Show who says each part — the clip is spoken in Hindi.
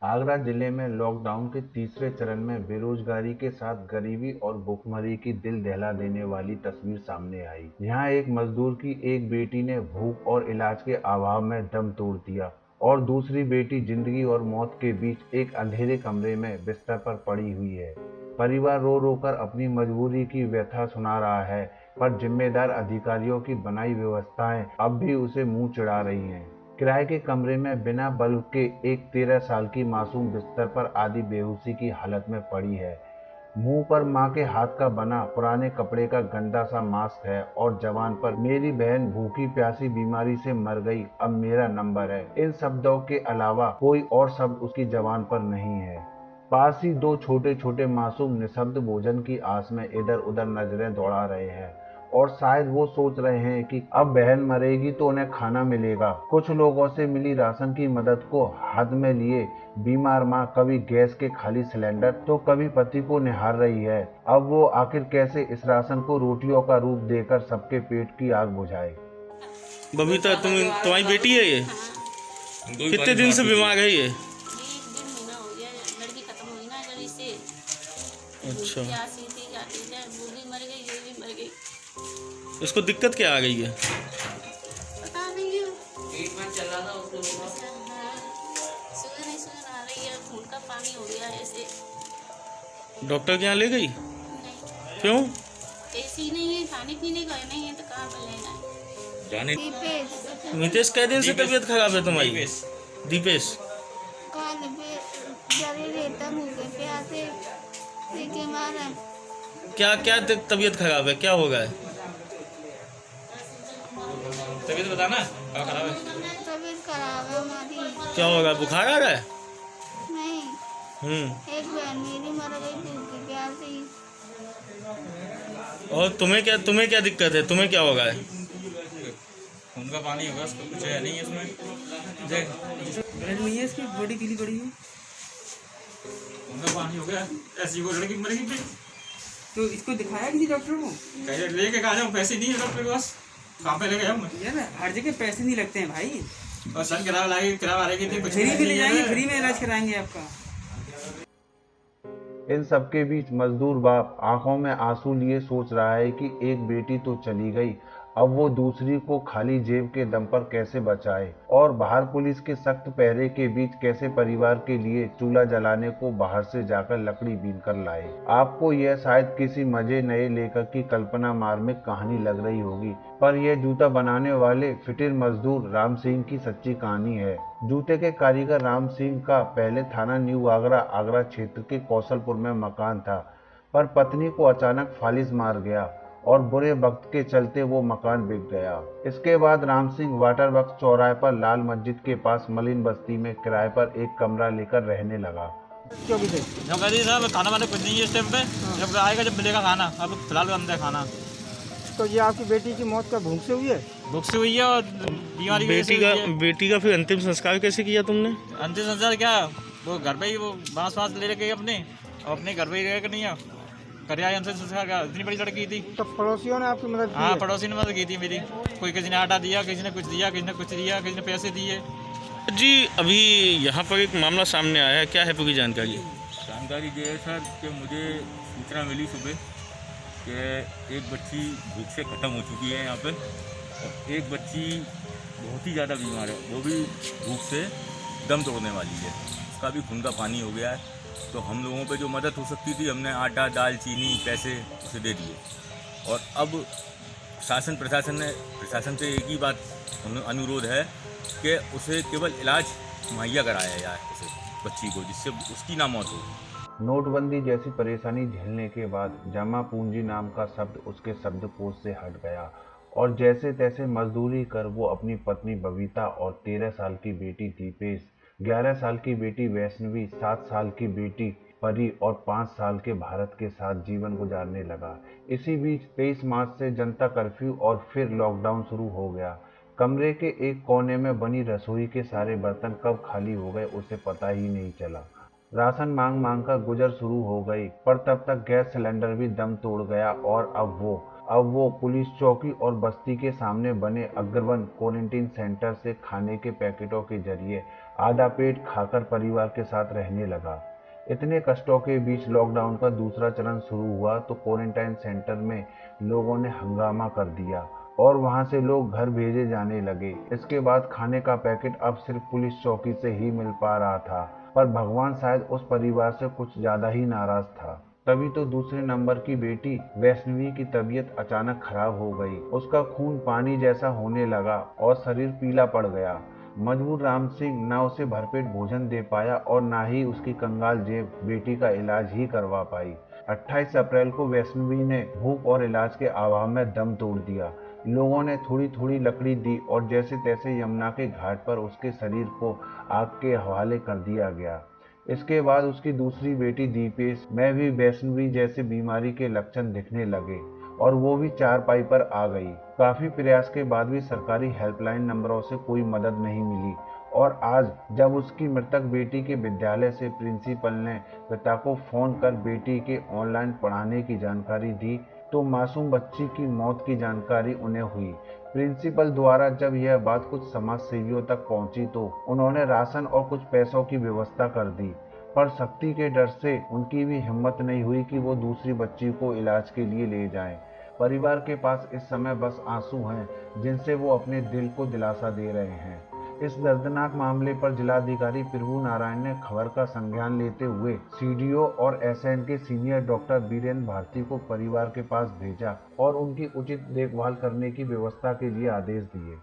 Speaker 1: आगरा जिले में लॉकडाउन के तीसरे चरण में बेरोजगारी के साथ गरीबी और भूखमरी की दिल दहला देने वाली तस्वीर सामने आई। यहाँ एक मजदूर की एक बेटी ने भूख और इलाज के अभाव में दम तोड़ दिया और दूसरी बेटी जिंदगी और मौत के बीच एक अंधेरे कमरे में बिस्तर पर पड़ी हुई है। परिवार रो रो कर अपनी मजबूरी की व्यथा सुना रहा है, पर जिम्मेदार अधिकारियों की बनाई व्यवस्थाएं अब भी उसे मुंह चिढ़ा रही हैं। किराए के कमरे में बिना बल्ब के एक 13 साल की मासूम बिस्तर पर आधी बेहोशी की हालत में पड़ी है। मुंह पर मां के हाथ का बना पुराने कपड़े का गंदा सा मास्क है और जवान पर मेरी बहन भूखी प्यासी बीमारी से मर गई, अब मेरा नंबर है। इन शब्दों के अलावा कोई और शब्द उसकी जबान पर नहीं है। पास ही दो छोटे छोटे मासूम निशब्द भोजन की आस में इधर उधर नजरें दौड़ा रहे हैं और शायद वो सोच रहे हैं कि अब बहन मरेगी तो उन्हें खाना मिलेगा। कुछ लोगों से मिली राशन की मदद को हाथ में लिए बीमार माँ कभी गैस के खाली सिलेंडर तो कभी पति को निहार रही है। अब वो आखिर कैसे इस राशन को रोटियों का रूप देकर सबके पेट की आग बुझाए।
Speaker 2: बबीता, तुम्हारी बेटी है ये? कितने दिन से बीमार है ये?
Speaker 3: एक डेढ़ महीना हो गया। लड़की खत्म हुई ना जब इससे।
Speaker 2: अच्छा,
Speaker 3: प्यासी थी जाती थी, वो भी मर गई, ये भी मर गई।
Speaker 2: इसको दिक्कत क्या आ गई है?
Speaker 3: पता नहीं क्यों पेट में चल रहा था उसको। हाँ, शुगर आ रही है, खून का पानी हो गया है ऐसे।
Speaker 2: डॉक्टर के यहाँ ले गई?
Speaker 3: नहीं,
Speaker 2: क्यों?
Speaker 3: ऐसे ही नहीं है, खाने पीने का नहीं है तो कहाँ पर लेना है।
Speaker 2: जाने
Speaker 3: दीपेश
Speaker 2: मितेश, कै दिन से तबीयत खराब है तुम्हारी? दीपेश,
Speaker 3: काल पे जरे रहता मुँह पे प्यासे के मारा।
Speaker 2: क्या क्या तबीयत खराब है? क्या हो गया है?
Speaker 4: तबीयत बताना क्या खराब है।
Speaker 3: तबीयत खराब है हमारी।
Speaker 2: क्या हो गया? बुखार आ रहा है?
Speaker 3: नहीं,
Speaker 2: हम्म।
Speaker 3: एक बहन मेरी मर गई भूख की प्यास से।
Speaker 2: और तुम्हें क्या दिक्कत है? तुम्हें क्या हो गया है?
Speaker 4: खून का पानी होगा, उसको कुछ है नहीं इसमें।
Speaker 5: ब्लड नहीं है, इसकी बॉडी पीली पड़ी है।
Speaker 4: खून का पानी हो गया, ऐसी वो लड़की मरेगी फिर।
Speaker 5: तो इसको दिखाया किसी डॉक्टर को?
Speaker 4: कहीं लेके कहा जाऊँ, पैसे नहीं है डॉक्टर के पास, कहाँ पे लेके जाऊँ मैं?
Speaker 5: यार हर जगह पैसे नहीं लगते हैं भाई।
Speaker 4: और सर किराया लाएगी, किराया आ रही थी कुछ
Speaker 5: फ्री में ले जाएंगे,
Speaker 4: नहीं
Speaker 5: फ्री में इलाज कराएंगे आपका।
Speaker 1: इन सबके बीच मजदूर बाप आंखों में आंसू लिए सोच रहा है कि एक बेटी तो चली गई, अब वो दूसरी को खाली जेब के दम पर कैसे बचाए और बाहर पुलिस के सख्त पहरे के बीच कैसे परिवार के लिए चूल्हा जलाने को बाहर से जाकर लकड़ी बीन कर लाए। आपको यह शायद किसी मजे नए लेखक की कल्पना मार्मिक कहानी लग रही होगी, पर यह जूता बनाने वाले फिटिर मजदूर राम सिंह की सच्ची कहानी है। जूते के कारीगर राम सिंह का पहले थाना न्यू आगरा आगरा क्षेत्र के कौशलपुर में मकान था, पर पत्नी को अचानक फालिस मार गया और बुरे वक्त के चलते वो मकान बिक गया। इसके बाद राम सिंह वाटर वर्क्स चौराहे पर लाल मस्जिद के पास मलिन बस्ती में किराए पर एक कमरा लेकर रहने लगा।
Speaker 4: जो कह साहब खाना वाना कुछ नहीं है इस टाइम पे। जब आएगा जब मिलेगा खाना, अब फिलहाल बंद है खाना।
Speaker 5: तो ये आपकी बेटी की मौत का भूख से हुई है?
Speaker 4: भूख से हुई है और बीमारी
Speaker 2: बेटी का फिर अंतिम संस्कार कैसे किया तुमने?
Speaker 4: अंतिम संस्कार क्या, वो घर पे ही वो बांस ले रखे अपने, और अपने घर पे ही रह नहीं है करिया अंतिम संस्कार का। इतनी बड़ी लड़की थी।
Speaker 5: तो पड़ोसियों ने आपकी मदद की?
Speaker 4: हाँ, पड़ोसी ने मदद की थी मेरी। कोई किसी ने आटा दिया, किसी ने कुछ दिया, किसी ने कुछ दिया, किसी ने पैसे दिए।
Speaker 2: जी, अभी यहाँ पर एक मामला सामने आया है, क्या है पूरी जानकारी?
Speaker 6: जानकारी ये है सर कि मुझे सूचना मिली सुबह कि एक बच्ची भूख से ख़त्म हो चुकी है यहाँ पे, और एक बच्ची बहुत ही ज़्यादा बीमार है, वो भी भूख से दम तोड़ने वाली है, उसका भी खून का पानी हो गया है। तो हम लोगों पे जो मदद हो सकती थी हमने आटा, दाल, चीनी, पैसे उसे दे दिए। और अब प्रशासन से एक ही बात अनुरोध है कि उसे केवल इलाज मुहैया कराया जाए उसे बच्ची को, जिससे उसकी ना मौत हो।
Speaker 1: नोटबंदी जैसी परेशानी झेलने के बाद जमा पूंजी नाम का शब्द उसके शब्दकोश से हट गया और जैसे तैसे मजदूरी कर वो अपनी पत्नी बबीता और 13 साल की बेटी दीपेश, 11 साल की बेटी वैष्णवी, 7 साल की बेटी परी और 5 साल के भारत के साथ जीवन गुजारने लगा। इसी बीच 23 मार्च से जनता कर्फ्यू और फिर लॉकडाउन शुरू हो गया। कमरे के एक कोने में बनी रसोई के सारे बर्तन कब खाली हो गए उसे पता ही नहीं चला। राशन मांग मांग कर गुजर शुरू हो गई, पर तब तक गैस सिलेंडर भी दम तोड़ गया और अब वो अब वो पुलिस चौकी और बस्ती के सामने बने अग्रवन क्वारंटीन सेंटर से खाने के पैकेटों के जरिए आधा पेट खाकर परिवार के साथ रहने लगा। इतने कष्टों के बीच लॉकडाउन का दूसरा चरण शुरू हुआ तो क्वारंटाइन सेंटर में लोगों ने हंगामा कर दिया और वहां से लोग घर भेजे जाने लगे। इसके बाद खाने का पैकेट अब सिर्फ पुलिस चौकी से ही मिल पा रहा था, पर भगवान शायद उस परिवार से कुछ ज्यादा ही नाराज था। तभी तो दूसरे नंबर की बेटी वैष्णवी की तबीयत अचानक खराब हो गई। उसका खून पानी जैसा होने लगा और शरीर पीला पड़ गया। मजबूर राम सिंह न उसे भरपेट भोजन दे पाया और न ही उसकी कंगाल जेब बेटी का इलाज ही करवा पाई। 28 अप्रैल को वैष्णवी ने भूख और इलाज के अभाव में दम तोड़ दिया। लोगों ने थोड़ी थोड़ी लकड़ी दी और जैसे तैसे यमुना के घाट पर उसके शरीर को आग के हवाले कर दिया गया। इसके बाद उसकी दूसरी बेटी दीपेश में भी वैष्णवी जैसे बीमारी के लक्षण दिखने लगे और वो भी चारपाई पर आ गई। काफी प्रयास के बाद भी सरकारी हेल्पलाइन नंबरों से कोई मदद नहीं मिली और आज जब उसकी मृतक बेटी के विद्यालय से प्रिंसिपल ने पिता को फोन कर बेटी के ऑनलाइन पढ़ाने की जानकारी दी तो मासूम बच्ची की मौत की जानकारी उन्हें हुई। प्रिंसिपल द्वारा जब यह बात कुछ समाज सेवियों तक पहुंची तो उन्होंने राशन और कुछ पैसों की व्यवस्था कर दी, पर शक्ति के डर से उनकी भी हिम्मत नहीं हुई कि वो दूसरी बच्ची को इलाज के लिए ले जाएं। परिवार के पास इस समय बस आंसू हैं जिनसे वो अपने दिल को दिलासा दे रहे हैं। इस दर्दनाक मामले पर जिलाधिकारी प्रभु नारायण ने खबर का संज्ञान लेते हुए सीडीओ और एसएन के सीनियर डॉक्टर बीरेंद्र भारती को परिवार के पास भेजा और उनकी उचित देखभाल करने की व्यवस्था के लिए आदेश दिए।